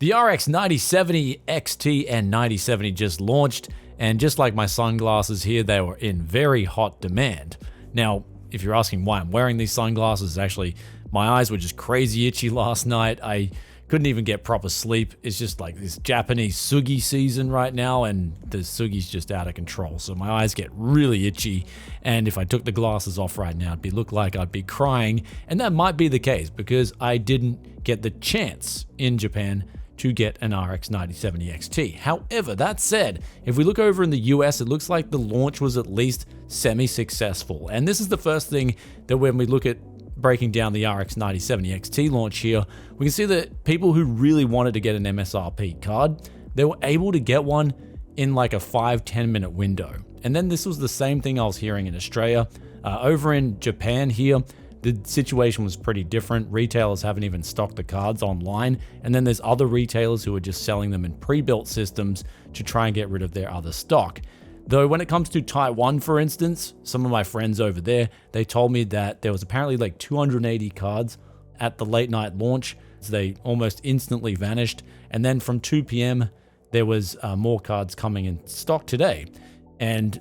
The RX 9070 XT and 9070 just launched, and just like my sunglasses here, they were in very hot demand. Now, if you're asking why I'm wearing these sunglasses, actually, my eyes were just crazy itchy last night. I couldn't even get proper sleep. It's just like this Japanese sugi season right now, and the sugi's just out of control. So my eyes get really itchy, and if I took the glasses off right now, it'd look like I'd be crying, and that might be the case because I didn't get the chance in Japan to get an RX 9070 XT. However, that said, if we look over in the US, it looks like the launch was at least semi-successful. And this is the first thing that when we look at breaking down the RX 9070 XT launch here, we can see that people who really wanted to get an MSRP card, they were able to get one in like a 5-10 minute window. And then this was the same thing I was hearing in Australia. Over in Japan here, the situation was pretty different. Retailers haven't even stocked the cards online. And then there's other retailers who are just selling them in pre-built systems to try and get rid of their other stock. Though when it comes to Taiwan, for instance, some of my friends over there, they told me that there was apparently like 280 cards at the late night launch. So they almost instantly vanished. And then from 2 p.m., there was more cards coming in stock today. And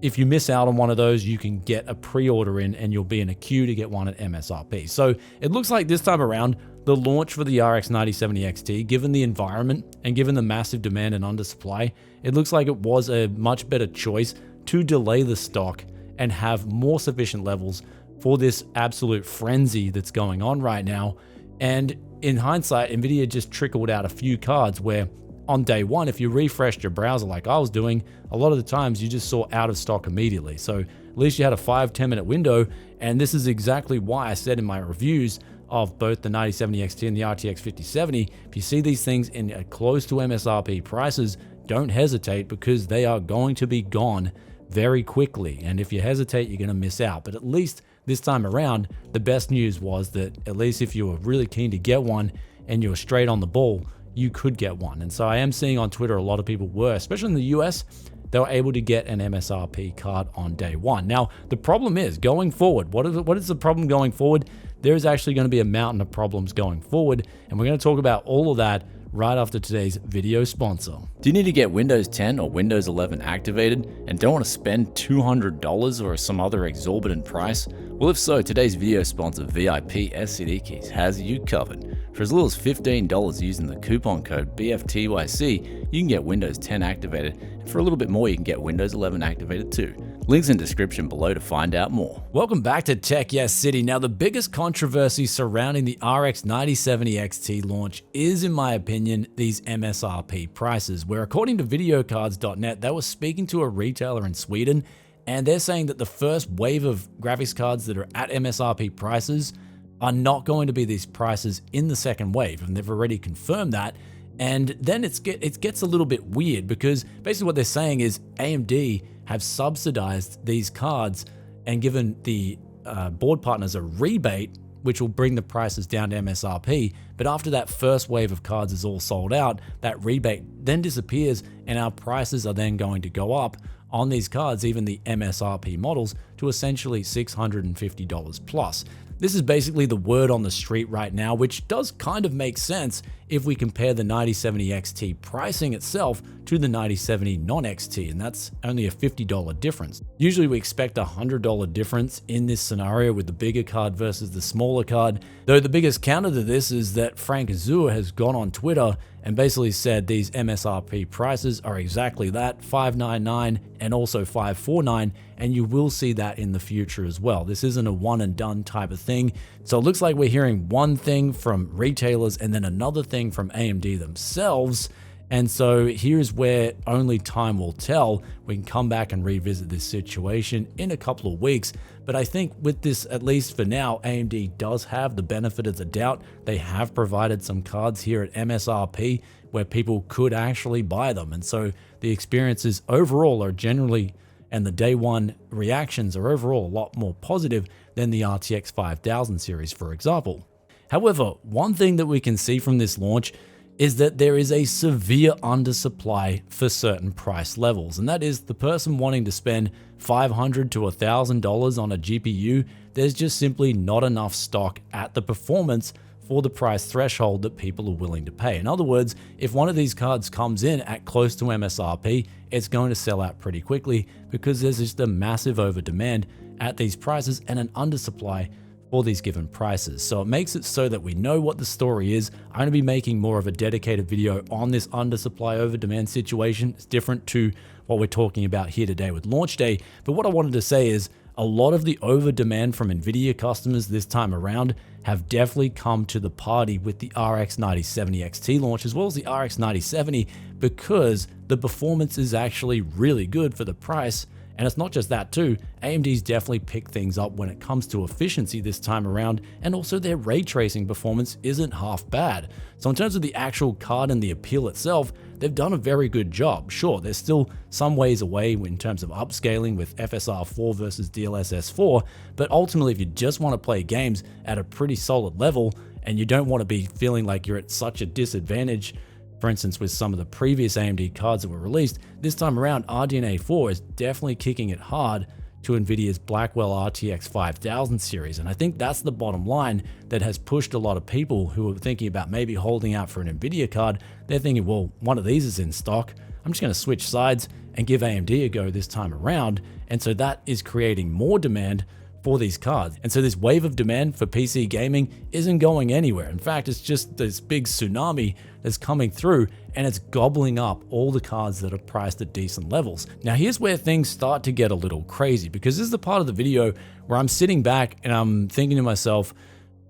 if you miss out on one of those, you can get a pre-order in and you'll be in a queue to get one at MSRP. So it looks like this time around, the launch for the RX 9070 XT, given the environment and given the massive demand and undersupply, it looks like it was a much better choice to delay the stock and have more sufficient levels for this absolute frenzy that's going on right now. And in hindsight, Nvidia just trickled out a few cards where on day one, if you refreshed your browser like I was doing, a lot of the times you just saw out of stock immediately. So at least you had a 5-10 minute window. And this is exactly why I said in my reviews of both the 9070 XT and the RTX 5070, if you see these things in close to MSRP prices, don't hesitate because they are going to be gone very quickly. And if you hesitate, you're going to miss out. But at least this time around, the best news was that at least if you were really keen to get one and you were straight on the ball, you could get one. And so I am seeing on Twitter a lot of people were, especially in the US, they were able to get an MSRP card on day one. Now, the problem is going forward. What is the problem going forward? There is actually going to be a mountain of problems going forward, and we're going to talk about all of that right after today's video sponsor. Do you need to get Windows 10 or Windows 11 activated and don't want to spend $200 or some other exorbitant price? Well, if so, today's video sponsor VIP SCD Keys has you covered. For as little as $15 using the coupon code BFTYC, you can get Windows 10 activated, and for a little bit more, you can get Windows 11 activated too. Links in description below to find out more. Welcome back to Tech Yes City. Now, the biggest controversy surrounding the RX 9070 XT launch is, in my opinion, these MSRP prices, where according to videocards.net, they were speaking to a retailer in Sweden, and they're saying that the first wave of graphics cards that are at MSRP prices are not going to be these prices in the second wave, and they've already confirmed that. And then it gets a little bit weird because basically what they're saying is AMD have subsidized these cards and given the board partners a rebate, which will bring the prices down to MSRP. But after that first wave of cards is all sold out, that rebate then disappears and our prices are then going to go up on these cards, even the MSRP models, to essentially $650 plus. This is basically the word on the street right now, which does kind of make sense if we compare the 9070 XT pricing itself to the 9070 non-XT, and that's only a $50 difference. Usually we expect a $100 difference in this scenario with the bigger card versus the smaller card, though the biggest counter to this is that Frank Azur has gone on Twitter and basically said these MSRP prices are exactly that, $599 and also $549, and you will see that in the future as well. This isn't a one and done type of thing. So it looks like we're hearing one thing from retailers and then another thing from AMD themselves. And so here's where only time will tell. We can come back and revisit this situation in a couple of weeks. But I think with this, at least for now, AMD does have the benefit of the doubt. They have provided some cards here at MSRP where people could actually buy them. And so the experiences overall are generally, and the day one reactions are overall a lot more positive than the RTX 5000 series, for example. However, one thing that we can see from this launch is that there is a severe undersupply for certain price levels, and that is the person wanting to spend $500 to $1,000 on a GPU. There's just simply not enough stock at the performance for the price threshold that people are willing to pay. In other words, if one of these cards comes in at close to MSRP, it's going to sell out pretty quickly because there's just a massive over demand at these prices and an undersupply for these given prices. So it makes it so that we know what the story is. I'm going to be making more of a dedicated video on this undersupply over demand situation. It's different to what we're talking about here today with launch day. But what I wanted to say is a lot of the over demand from Nvidia customers this time around have definitely come to the party with the RX 9070 XT launch as well as the RX 9070 because the performance is actually really good for the price. And it's not just that too, AMD's definitely picked things up when it comes to efficiency this time around, and also their ray tracing performance isn't half bad. So in terms of the actual card and the appeal itself, they've done a very good job. Sure, there's still some ways away in terms of upscaling with FSR 4 versus DLSS 4, but ultimately if you just want to play games at a pretty solid level and you don't want to be feeling like you're at such a disadvantage, for instance, with some of the previous AMD cards that were released, this time around RDNA 4 is definitely kicking it hard to Nvidia's Blackwell RTX 5000 series. And I think that's the bottom line that has pushed a lot of people who are thinking about maybe holding out for an Nvidia card. They're thinking, well, one of these is in stock. I'm just going to switch sides and give AMD a go this time around. And so that is creating more demand for these cards. And so this wave of demand for PC gaming isn't going anywhere. In fact, it's just this big tsunami that's coming through and it's gobbling up all the cards that are priced at decent levels. Now, here's where things start to get a little crazy because this is the part of the video where I'm sitting back and I'm thinking to myself,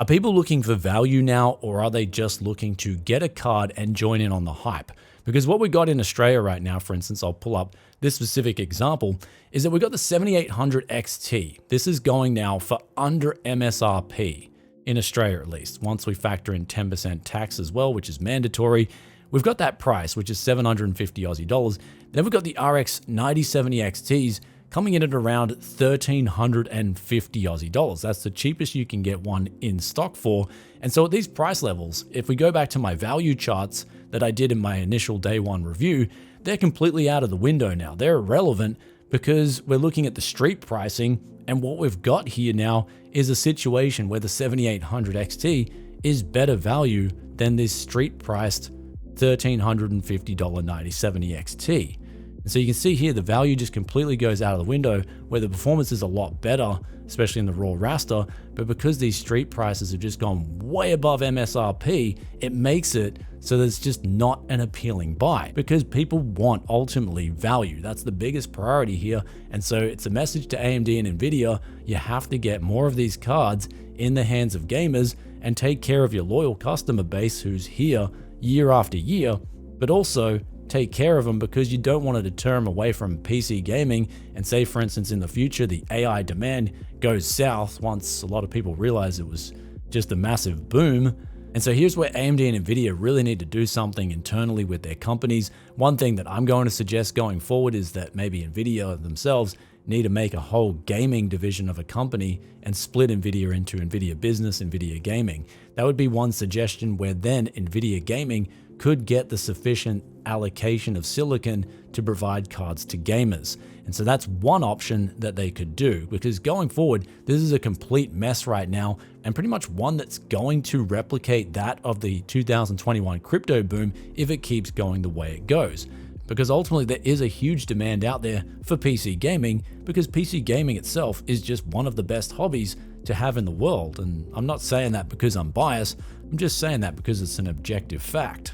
are people looking for value now, or are they just looking to get a card and join in on the hype? Because what we got in Australia right now, for instance, I'll pull up this specific example, is that we got the 7800 XT. This is going now for under MSRP in Australia, at least. Once we factor in 10% tax as well, which is mandatory, we've got that price, which is 750 Aussie dollars. Then we've got the RX 9070 XTs coming in at around 1,350 Aussie dollars. That's the cheapest you can get one in stock for. And so at these price levels, if we go back to my value charts that I did in my initial day one review, they're completely out of the window now. They're irrelevant because we're looking at the street pricing, and what we've got here now is a situation where the 7800 XT is better value than this street priced $1,350 9070 XT. And so you can see here the value just completely goes out of the window, where the performance is a lot better, especially in the raw raster, but because these street prices have just gone way above MSRP, it makes it so that it's just not an appealing buy because people want ultimately value. That's the biggest priority here. And so it's a message to AMD and Nvidia, you have to get more of these cards in the hands of gamers and take care of your loyal customer base who's here year after year, but also take care of them because you don't want to deter them away from PC gaming. And say, for instance, in the future, the AI demand goes south once a lot of people realize it was just a massive boom. And so here's where AMD and Nvidia really need to do something internally with their companies. One thing that I'm going to suggest going forward is that maybe Nvidia themselves need to make a whole gaming division of a company and split Nvidia into Nvidia Business, Nvidia Gaming. That would be one suggestion, where then Nvidia Gaming could get the sufficient allocation of silicon to provide cards to gamers. And so that's one option that they could do, because going forward, this is a complete mess right now, and pretty much one that's going to replicate that of the 2021 crypto boom if it keeps going the way it goes. Because ultimately there is a huge demand out there for PC gaming, because PC gaming itself is just one of the best hobbies to have in the world. And I'm not saying that because I'm biased, I'm just saying that because it's an objective fact.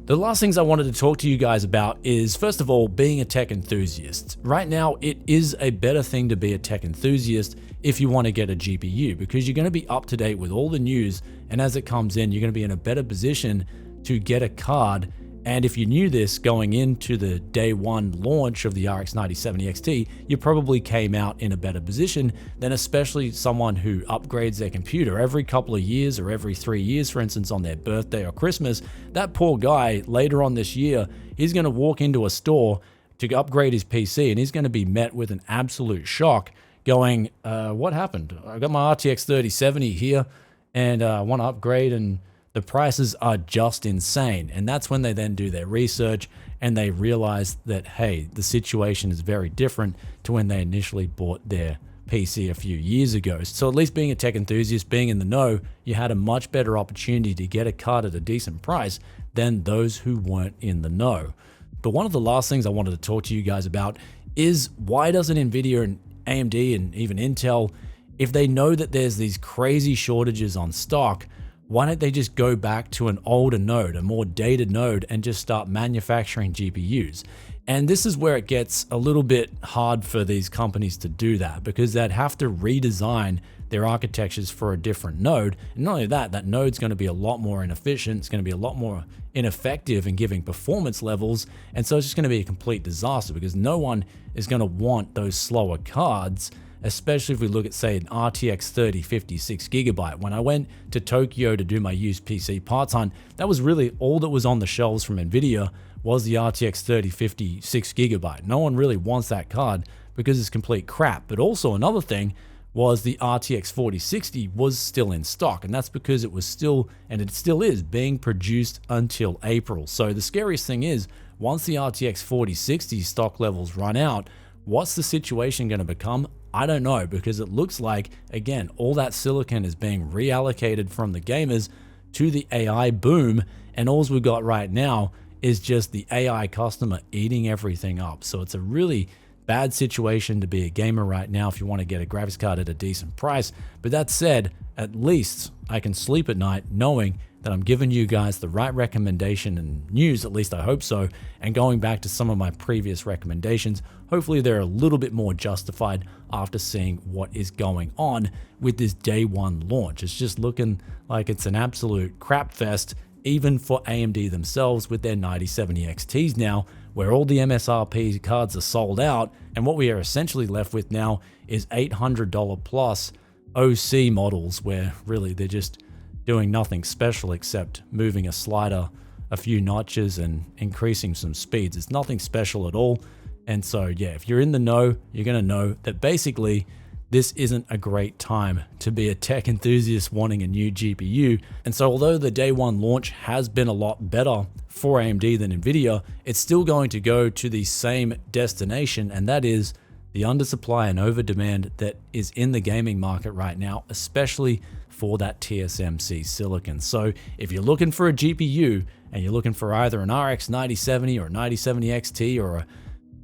The last things I wanted to talk to you guys about is, first of all, being a tech enthusiast. Right now, it is a better thing to be a tech enthusiast if you want to get a GPU, because you're going to be up to date with all the news, and as it comes in, you're going to be in a better position to get a card. And if you knew this going into the day one launch of the RX 9070 XT, you probably came out in a better position than especially someone who upgrades their computer every couple of years or every 3 years, for instance, on their birthday or Christmas. That poor guy later on this year, he's going to walk into a store to upgrade his PC and he's going to be met with an absolute shock going, what happened? I got my RTX 3070 here and I want to upgrade, and the prices are just insane. And that's when they then do their research and they realize that, hey, the situation is very different to when they initially bought their PC a few years ago. So at least being a tech enthusiast, being in the know, you had a much better opportunity to get a card at a decent price than those who weren't in the know. But one of the last things I wanted to talk to you guys about is why doesn't Nvidia and AMD and even Intel, if they know that there's these crazy shortages on stock, why don't they just go back to an older node, a more dated node, and just start manufacturing GPUs? And this is where it gets a little bit hard for these companies to do that, because they'd have to redesign their architectures for a different node. And not only that, that node's going to be a lot more inefficient. It's going to be a lot more ineffective in giving performance levels. And so it's just going to be a complete disaster, because no one is going to want those slower cards, especially if we look at, say, an RTX 3050 6GB. When I went to Tokyo to do my used PC parts hunt, that was really all that was on the shelves from Nvidia was the RTX 3050 6GB. No one really wants that card because it's complete crap. But also another thing was the RTX 4060 was still in stock, and that's because it was still, and it still is, being produced until April. So the scariest thing is, once the RTX 4060 stock levels run out, what's the situation going to become? I don't know, because it looks like, again, all that silicon is being reallocated from the gamers to the AI boom, and all we got right now is just the AI customer eating everything up. So it's a really bad situation to be a gamer right now if you want to get a graphics card at a decent price. But that said, at least I can sleep at night knowing that I'm giving you guys the right recommendation and news, at least I hope so. And going back to some of my previous recommendations, hopefully they're a little bit more justified after seeing what is going on with this day one launch. It's just looking like it's an absolute crap fest, even for AMD themselves with their 9070 XTs now, where all the MSRP cards are sold out, and what we are essentially left with now is $800 plus OC models, where really they're just doing nothing special except moving a slider a few notches and increasing some speeds. It's nothing special at all. And so yeah, if you're in the know, you're going to know that basically this isn't a great time to be a tech enthusiast wanting a new GPU. And so although the day one launch has been a lot better for AMD than Nvidia, it's still going to go to the same destination, and that is the undersupply and over demand that is in the gaming market right now, especially for that TSMC silicon. So if you're looking for a GPU and you're looking for either an RX 9070 or 9070 XT or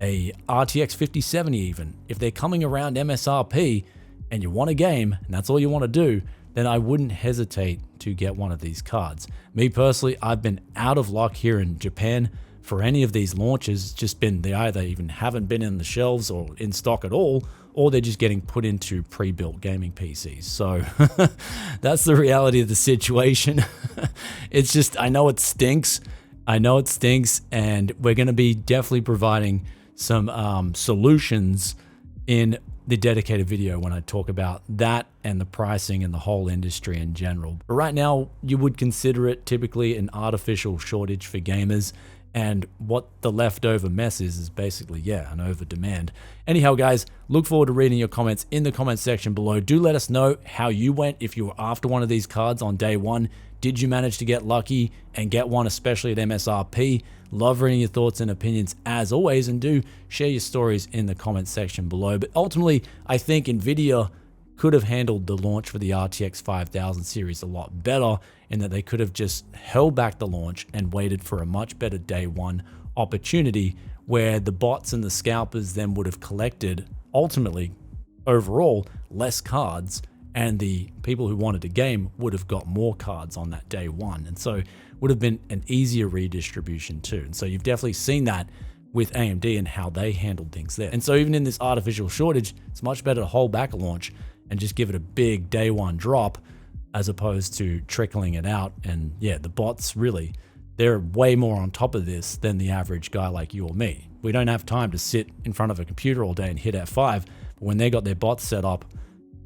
a RTX 5070 even, if they're coming around MSRP and you want a game and that's all you want to do, then I wouldn't hesitate to get one of these cards. Me personally, I've been out of luck here in Japan for any of these launches. It's just been, they either even haven't been in the shelves or in stock at all, or they're just getting put into pre-built gaming PCs. So that's the reality of the situation. It's just, I know it stinks. And we're going to be definitely providing some solutions in the dedicated video when I talk about that and the pricing and the whole industry in general. But right now, you would consider it typically an artificial shortage for gamers. And what the leftover mess is basically, yeah, an over demand. Anyhow, guys, look forward to reading your comments in the comment section below. Do let us know how you went if you were after one of these cards on day one. Did you manage to get lucky and get one, especially at MSRP? Love reading your thoughts and opinions as always, and do share your stories in the comment section below. But ultimately, I think Nvidia could have handled the launch for the RTX 5000 series a lot better, in that they could have just held back the launch and waited for a much better day one opportunity where the bots and the scalpers then would have collected, ultimately, overall, less cards, and the people who wanted to game would have got more cards on that day one. And so would have been an easier redistribution too. And so you've definitely seen that with AMD and how they handled things there. And so even in this artificial shortage, it's much better to hold back a launch and just give it a big day one drop as opposed to trickling it out. And yeah, the bots really, they're way more on top of this than the average guy like you or me. We don't have time to sit in front of a computer all day and hit F5, but when they got their bots set up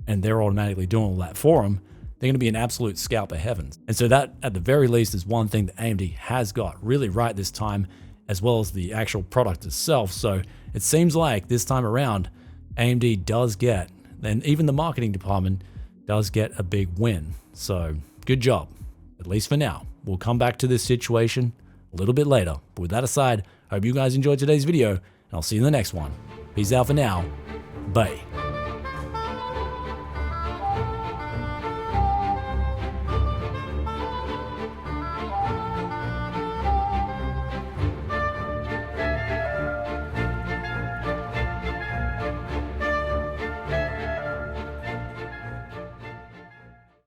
and they're automatically doing all that for them, they're going to be an absolute scalper heavens. And so that, at the very least, is one thing that AMD has got really right this time, as well as the actual product itself. So it seems like this time around, AMD does get, and even the marketing department does get a big win. So good job, at least for now. We'll come back to this situation a little bit later. But with that aside, I hope you guys enjoyed today's video, and I'll see you in the next one. Peace out for now. Bye.